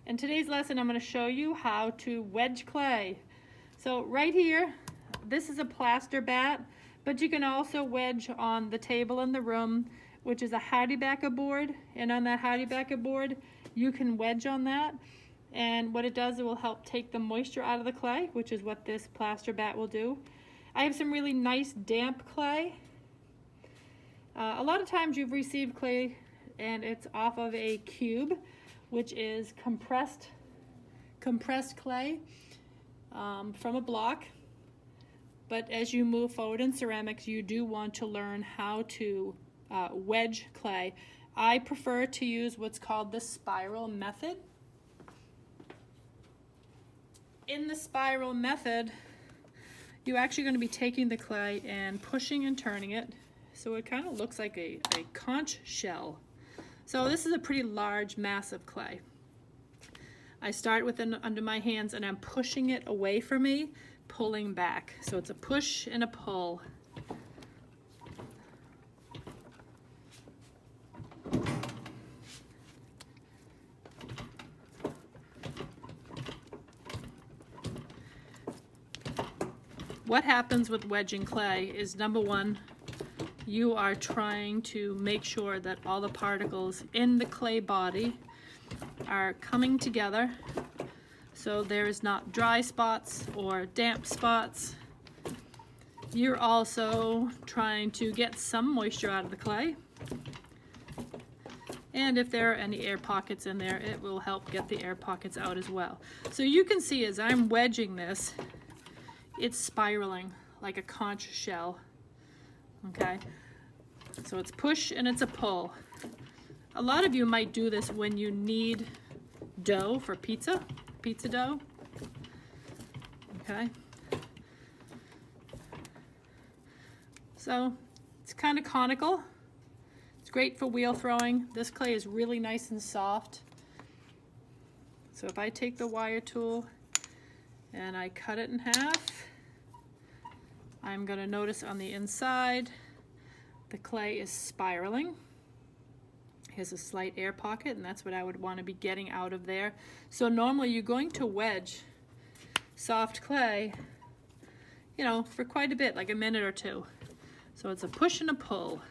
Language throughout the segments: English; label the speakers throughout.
Speaker 1: In today's lesson, I'm going to show you how to wedge clay. So right here, this is a plaster bat, but you can also wedge on the table in the room, which is a hardy-backer board, and on that hardy-backer board, you can wedge on that. And what it does, it will help take the moisture out of the clay, which is what this plaster bat will do. I have some really nice damp clay. A lot of times you've received clay and it's off of a cube, which is compressed clay from a block. But as you move forward in ceramics, you do want to learn how to wedge clay. I prefer to use what's called the spiral method. In the spiral method, you're actually going to be taking the clay and pushing and turning it so it kind of looks like a conch shell. So this is a pretty large mass of clay. I start with it under my hands and I'm pushing it away from me, pulling back. So it's a push and a pull. What happens with wedging clay is, number one, you are trying to make sure that all the particles in the clay body are coming together so there is not dry spots or damp spots. You're also trying to get some moisture out of the clay. And if there are any air pockets in there, it will help get the air pockets out as well. So you can see as I'm wedging this, it's spiraling like a conch shell. Okay, so it's push and it's a pull. A lot of you might do this when you need dough for pizza dough. Okay, so it's kind of conical. It's great for wheel throwing. This clay is really nice and soft. So if I take the wire tool and I cut it in half, I'm going to notice on the inside the clay is spiraling. Here's a slight air pocket, and that's what I would want to be getting out of there. So normally you're going to wedge soft clay, you know, for quite a bit, like a minute or two. So it's a push and a pull.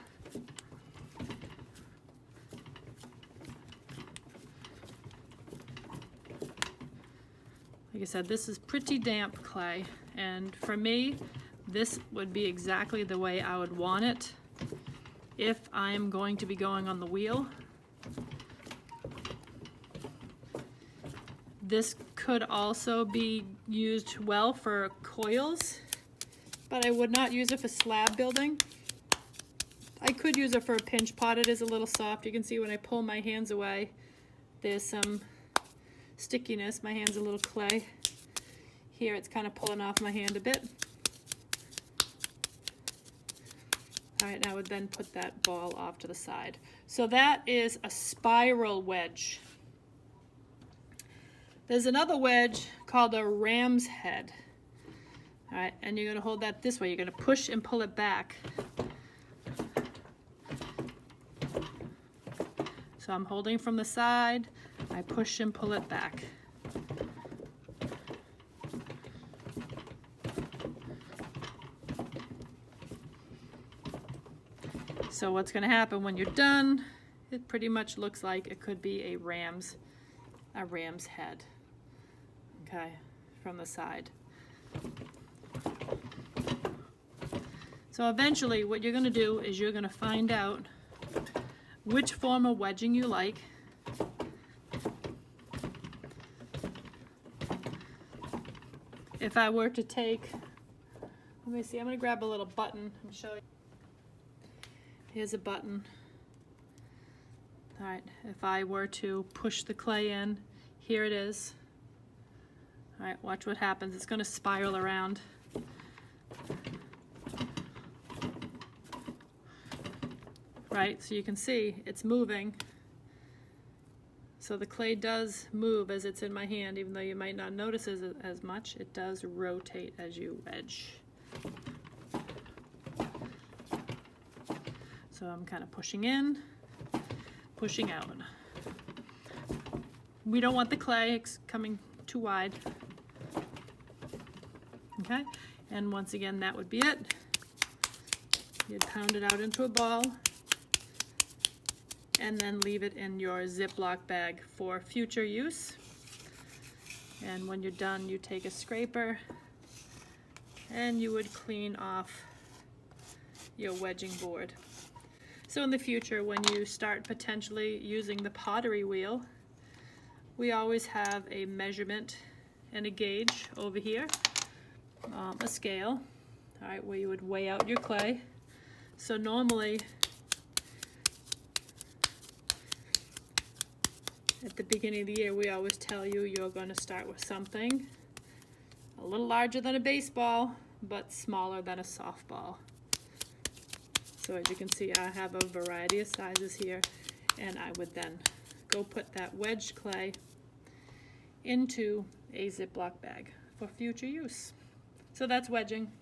Speaker 1: Like I said, this is pretty damp clay, and for me, this would be exactly the way I would want it if I'm going to be going on the wheel. This could also be used well for coils, but I would not use it for slab building. I could use it for a pinch pot. It is a little soft. You can see when I pull my hands away, there's some stickiness. My hand's a little clay. Here it's kind of pulling off my hand a bit. All right, now I would then put that ball off to the side. So that is a spiral wedge. There's another wedge called a ram's head. All right, and you're going to hold that this way. You're going to push and pull it back. So I'm holding from the side. I push and pull it back. So what's going to happen when you're done, it pretty much looks like it could be a ram's head, okay, from the side. So eventually what you're going to do is you're going to find out which form of wedging you like. If I were to take, let me see, I'm going to grab a little button and show you. Here's a button. All right, if I were to push the clay in, here it is. All right, watch what happens. It's going to spiral around. Right, so you can see it's moving. So the clay does move as it's in my hand, even though you might not notice as much. It does rotate as you wedge. So I'm kind of pushing in, pushing out. we don't want the clay coming too wide. Okay, and once again, that would be it. You'd pound it out into a ball and then leave it in your Ziploc bag for future use. And when you're done, you take a scraper and you would clean off your wedging board. So in the future, when you start potentially using the pottery wheel, we always have a measurement and a gauge over here, a scale, all right, where you would weigh out your clay. So normally, at the beginning of the year, we always tell you you're going to start with something a little larger than a baseball, but smaller than a softball. So as you can see, I have a variety of sizes here, and I would then go put that wedged clay into a Ziploc bag for future use. So that's wedging.